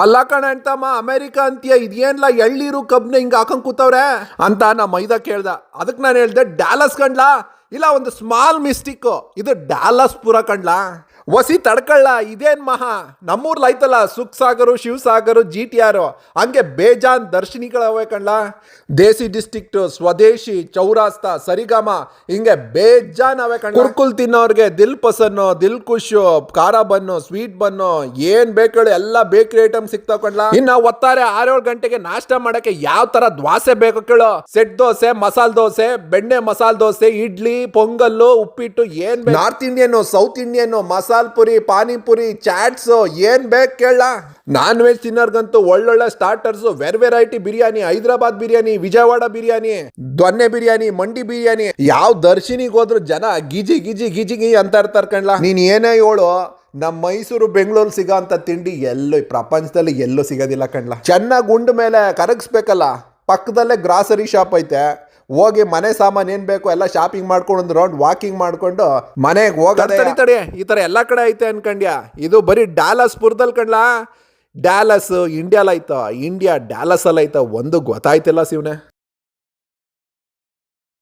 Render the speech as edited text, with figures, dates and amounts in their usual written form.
ಅಲ್ಲ ಕಣ ಅಂತಮ್ಮ ಅಮೆರಿಕ ಅಂತೀಯ ಇದೇನ್ಲ ಎಳ್ಳೀರು ಕಬ್ನ ಹಿಂಗ ಹಾಕೊಂಡ್ ಕೂತವ್ರೆ ಅಂತ ನಾ ಮೈದ ಕೇಳ್ದ. ಅದಕ್ಕೆ ನಾನು ಹೇಳ್ದೆ ಡ್ಯಾಲಸ್ ಕಂಡ್ಲಾ, ಇಲ್ಲ ಒಂದು ಸ್ಮಾಲ್ ಮಿಸ್ಟೇಕ್, ಇದು ಡ್ಯಾಲಸ್ ಪುರ ಕಂಡ್ಲಾ. ವಸಿ ತಡ್ಕಳ್ಳ, ಇದೇನ್ ಮಹಾ ನಮ್ಮೂರ್ಲ ಐತಲ್ಲ ಸುಖ್ ಸಾಗರು, ಶಿವಸಾಗರು, GTR, ಹಂಗೆ ಬೇಜಾನ್ ದರ್ಶನಿಗಳವೆ ಕಣ್ಲ. ದೇಸಿ ಡಿಸ್ಟ್ರಿಕ್ಟ್, ಸ್ವದೇಶಿ, ಚೌರಾಸ್ತ, ಸರಿಗಮ, ಹಿಂಗೆ ಬೇಜಾನ್ ಅವೆ ಕಣ್ಣ. ಕುರ್ಕುಲ್ ತಿನ್ನೋರ್ಗೆ ದಿಲ್ ಪಸನ್ನು, ದಿಲ್ ಖುಷ್, ಖಾರ ಬನ್ನು, ಸ್ವೀಟ್ ಬನ್ನು, ಏನ್ ಬೇಕು ಎಲ್ಲ ಬೇಕರಿ ಐಟಮ್ ಸಿಗ್ತಾವ ಕಣ್ಲ. ಇನ್ನ ಒತ್ತಾರೆ 6-7 ಗಂಟೆಗೆ ನಾಷ್ಟ ಮಾಡಕ್ಕೆ ಯಾವ ತರ ದ್ವಾಸೆ ಬೇಕು ಕೇಳು. ಸೆಟ್ ದೋಸೆ, ಮಸಾಲ್ ದೋಸೆ, ಬೆಣ್ಣೆ ಮಸಾಲ್ ದೋಸೆ, ಇಡ್ಲಿ, ಪೊಂಗಲ್ಲು, ಉಪ್ಪಿಟ್ಟು, ಏನ್ north Indian, south Indian, masala puri, panipuri, chaats, ಏನ್ ಬೇಕು ಕೇಳ. ನಾನ್ ವೆಜ್ ತಿನ್ನೋರ್ಗಂತೂ ಒಳ್ಳೊಳ್ಳೆ ಸ್ಟಾರ್ಟರ್ಸ್, ವೆರೈಟಿ ಬಿರಿಯಾನಿ, ಹೈದರಾಬಾದ್ ಬಿರಿಯಾನಿ, ವಿಜಯವಾಡ ಬಿರಿಯಾನಿ, ದೊನ್ನೆ ಬಿರಿಯಾನಿ, ಮಂಡಿ ಬಿರಿಯಾನಿ. ಯಾವ ದರ್ಶನಿಗೆ ಹೋದ್ರು ಜನ ಗಿಜಿ ಗಿಜಿ ಗಿಜಿಗಿ ಅಂತ ಇರ್ತಾರ ಕಣ್ಲ. ನೀನ್ ಏನೇ ಹೇಳು, ನಮ್ಮ ಮೈಸೂರು, ಬೆಂಗಳೂರು ಸಿಗೋ ಅಂತ ತಿಂಡಿ ಎಲ್ಲೂ ಪ್ರಪಂಚದಲ್ಲಿ ಎಲ್ಲೂ ಸಿಗೋದಿಲ್ಲ ಕಣ್ಲ. ಚೆನ್ನಾಗಿ ಉಂಡ ಮೇಲೆ ಕರಗಿಸ್ಬೇಕಲ್ಲ, ಪಕ್ಕದಲ್ಲೇ ಗ್ರಾಸರಿ ಶಾಪ್ ಐತೆ, ಹೋಗಿ ಮನೆ ಸಾಮಾನು ಏನ್ ಬೇಕು ಎಲ್ಲ ಶಾಪಿಂಗ್ ಮಾಡ್ಕೊಂಡು ಒಂದು ರೌಂಡ್ ವಾಕಿಂಗ್ ಮಾಡ್ಕೊಂಡು ಮನೆಗೆ ಹೋಗೋದೇ. ತಡಿ, ಈ ತರ ಎಲ್ಲ ಕಡೆ ಐತೆ ಅನ್ಕಂಡ್ಯಾ? ಇದು ಬರೀ ಡ್ಯಾಲಸ್ ಪುರದಲ್ಲಿ ಕಣ್ಲಾ. ಡ್ಯಾಲಸ್ ಇಂಡಿಯಾಲ್ ಐತ, ಇಂಡಿಯಾ ಡ್ಯಾಲಸ್ ಅಲ್ಲಿ ಐತ, ಒಂದು ಗೊತ್ತಾಯ್ತಿಲ್ಲ ಶಿವನೇ.